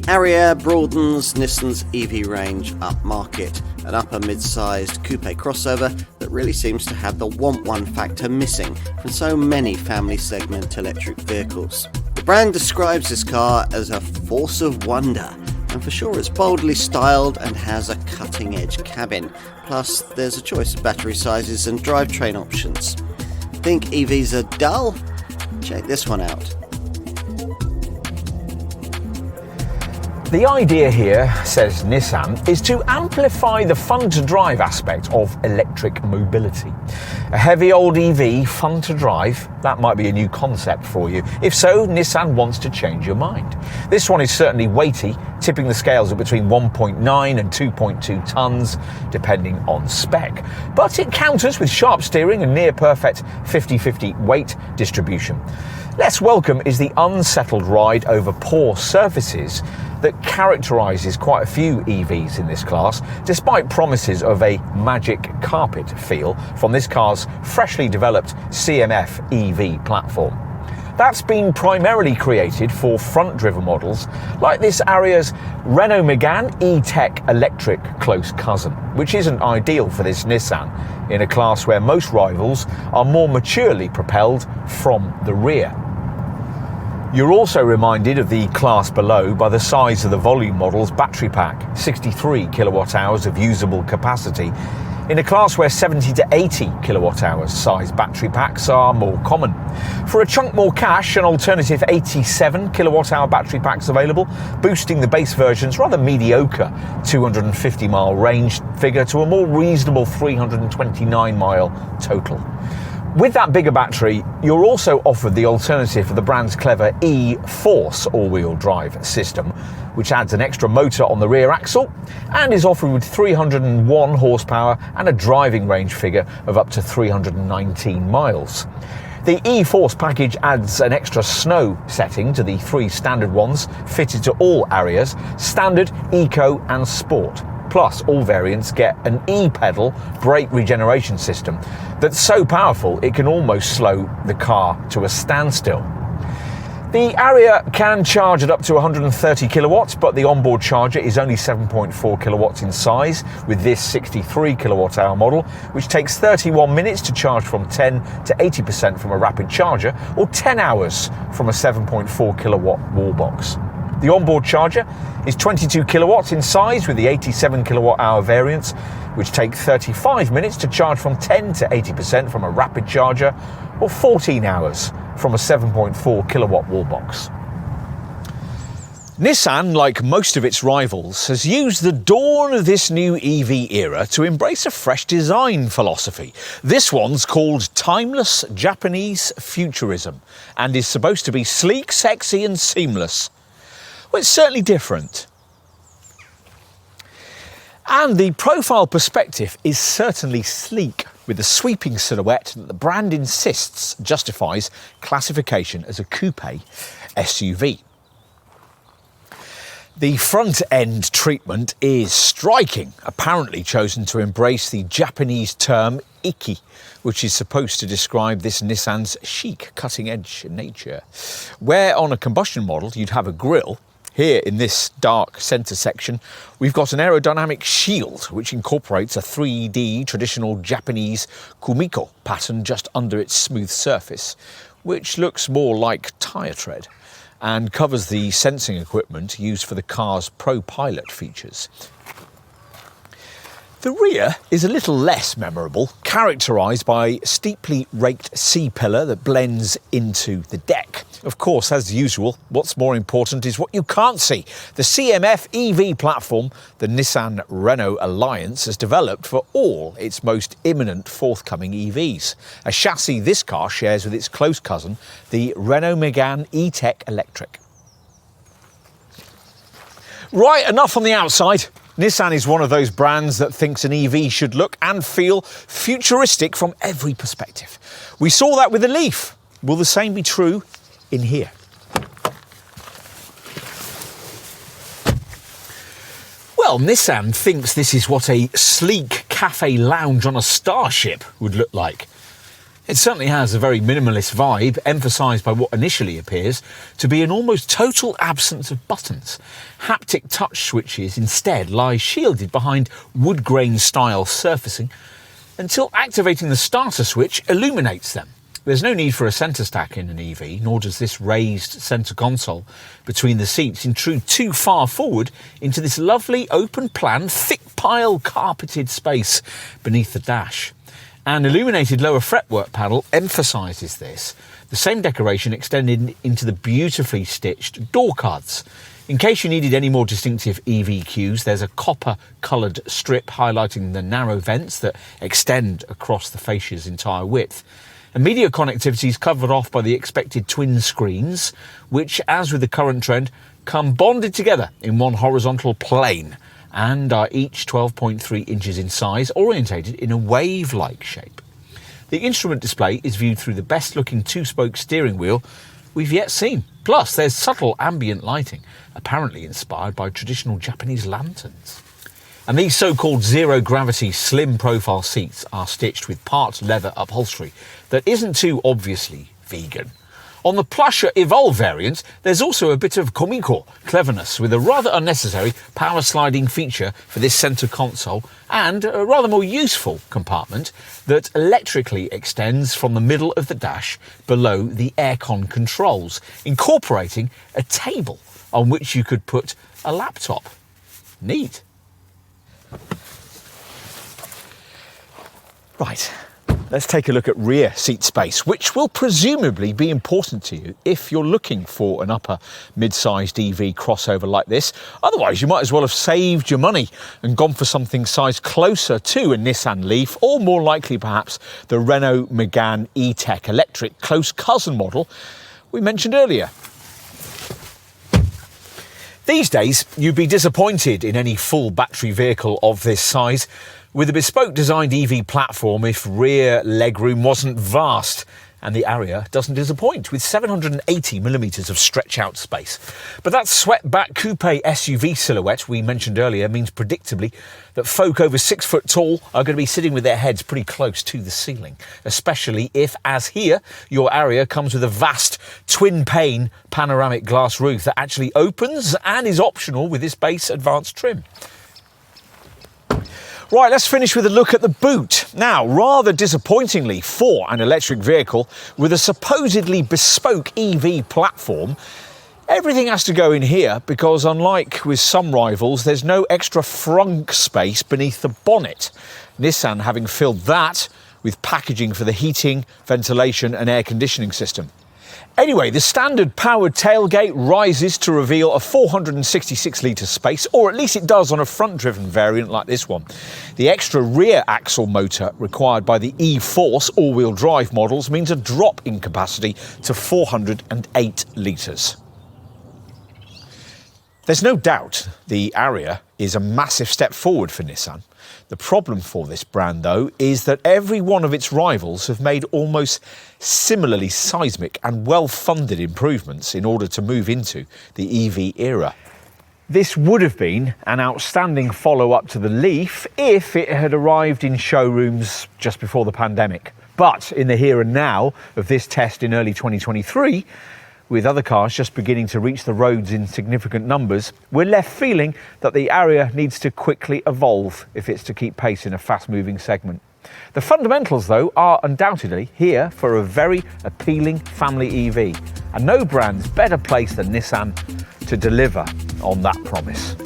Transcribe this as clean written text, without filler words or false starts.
Ariya broadens Nissan's EV range upmarket, an upper mid-sized coupe crossover that really seems to have the want one factor missing from so many family segment electric vehicles. The brand describes this car as a force of wonder, and for sure it's boldly styled and has a cutting-edge cabin. Plus, there's a choice of battery sizes and drivetrain options. Think EVs are dull? Check this one out. The idea here, says Nissan, is to amplify the fun-to-drive aspect of electric mobility. A heavy old EV, fun to drive, that might be a new concept for you. If so, Nissan wants to change your mind. This one is certainly weighty, tipping the scales at between 1.9 and 2.2 tonnes, depending on spec. But it counters with sharp steering and near-perfect 50-50 weight distribution. Less welcome is the unsettled ride over poor surfaces that characterises quite a few EVs in this class, despite promises of a magic carpet feel from this car's freshly developed CMF EV platform. That's been primarily created for front-driven models like this Ariya's Renault Megane E-Tech electric close cousin, which isn't ideal for this Nissan in a class where most rivals are more maturely propelled from the rear. You're also reminded of the class below by the size of the volume model's battery pack, 63 kilowatt hours of usable capacity, in a class where 70 to 80 kilowatt hours size battery packs are more common. For a chunk more cash, an alternative 87 kilowatt hour battery pack's available, boosting the base version's rather mediocre 250 mile range figure to a more reasonable 329 mile total. With that bigger battery, you're also offered the alternative for the brand's clever E-Force all-wheel drive system, which adds an extra motor on the rear axle and is offered with 301 horsepower and a driving range figure of up to 319 miles. The E-Force package adds an extra snow setting to the three standard ones fitted to all Ariyas, Standard, Eco and Sport. Plus, all variants get an e-pedal brake regeneration system that's so powerful it can almost slow the car to a standstill. The Ariya can charge at up to 130 kilowatts, but the onboard charger is only 7.4 kilowatts in size with this 63 kilowatt hour model, which takes 31 minutes to charge from 10 to 80% from a rapid charger, or 10 hours from a 7.4 kilowatt wall box. The onboard charger is 22 kilowatts in size with the 87 kilowatt hour variants, which take 35 minutes to charge from 10 to 80% from a rapid charger, or 14 hours from a 7.4 kilowatt wall box. Nissan, like most of its rivals, has used the dawn of this new EV era to embrace a fresh design philosophy. This one's called Timeless Japanese Futurism and is supposed to be sleek, sexy and seamless. Well, it's certainly different. And the profile perspective is certainly sleek, with the sweeping silhouette that the brand insists justifies classification as a coupe SUV. The front-end treatment is striking, apparently chosen to embrace the Japanese term iki, which is supposed to describe this Nissan's chic, cutting-edge nature. Where on a combustion model you'd have a grille, here in this dark centre section, we've got an aerodynamic shield which incorporates a 3D traditional Japanese kumiko pattern just under its smooth surface, which looks more like tyre tread, and covers the sensing equipment used for the car's ProPilot features. The rear is a little less memorable, characterised by steeply raked C-pillar that blends into the deck. Of course, as usual, what's more important is what you can't see. The CMF EV platform the Nissan Renault Alliance has developed for all its most imminent forthcoming EVs. A chassis this car shares with its close cousin, the Renault Megane E-Tech Electric. Right, enough on the outside. Nissan is one of those brands that thinks an EV should look and feel futuristic from every perspective. We saw that with the Leaf. Will the same be true in here? Well, Nissan thinks this is what a sleek cafe lounge on a starship would look like. It certainly has a very minimalist vibe, emphasised by what initially appears to be an almost total absence of buttons. Haptic touch switches instead lie shielded behind wood grain style surfacing until activating the starter switch illuminates them. There's no need for a centre stack in an EV, nor does this raised centre console between the seats intrude too far forward into this lovely open plan, thick pile carpeted space beneath the dash. An illuminated lower fretwork panel emphasises this, the same decoration extended into the beautifully stitched door cards. In case you needed any more distinctive EV cues, there's a copper-coloured strip highlighting the narrow vents that extend across the fascia's entire width. And media connectivity is covered off by the expected twin screens, which, as with the current trend, come bonded together in one horizontal plane and are each 12.3 inches in size, orientated in a wave-like shape. The instrument display is viewed through the best-looking two-spoke steering wheel we've yet seen. Plus, there's subtle ambient lighting, apparently inspired by traditional Japanese lanterns. And these so-called zero-gravity slim-profile seats are stitched with part leather upholstery that isn't too obviously vegan. On the plusher Evolve variant, there's also a bit of komiko cleverness with a rather unnecessary power sliding feature for this centre console and a rather more useful compartment that electrically extends from the middle of the dash below the aircon controls, incorporating a table on which you could put a laptop. Neat. Right. Let's take a look at rear seat space, which will presumably be important to you if you're looking for an upper mid-sized EV crossover like this. Otherwise, you might as well have saved your money and gone for something sized closer to a Nissan Leaf, or more likely perhaps the Renault Megane E-Tech electric close cousin model we mentioned earlier. These days, you'd be disappointed in any full battery vehicle of this size with a bespoke designed EV platform if rear legroom wasn't vast. And the Ariya doesn't disappoint with 780mm of stretch out space. But that swept-back coupe SUV silhouette we mentioned earlier means predictably that folk over 6 foot tall are going to be sitting with their heads pretty close to the ceiling, especially if, as here, your Ariya comes with a vast twin pane panoramic glass roof that actually opens and is optional with this base advanced trim. Right, let's finish with a look at the boot. Now, rather disappointingly for an electric vehicle with a supposedly bespoke EV platform, everything has to go in here because, unlike with some rivals, there's no extra frunk space beneath the bonnet. Nissan having filled that with packaging for the heating, ventilation and air conditioning system. Anyway, the standard powered tailgate rises to reveal a 466-litre space, or at least it does on a front-driven variant like this one. The extra rear axle motor required by the E-Force all-wheel drive models means a drop in capacity to 408 litres. There's no doubt the Ariya is a massive step forward for Nissan. The problem for this brand, though, is that every one of its rivals have made almost similarly seismic and well-funded improvements in order to move into the EV era. This would have been an outstanding follow-up to the Leaf if it had arrived in showrooms just before the pandemic. But in the here and now of this test in early 2023, with other cars just beginning to reach the roads in significant numbers, we're left feeling that the Ariya needs to quickly evolve if it's to keep pace in a fast-moving segment. The fundamentals, though, are undoubtedly here for a very appealing family EV, and no brand's better placed than Nissan to deliver on that promise.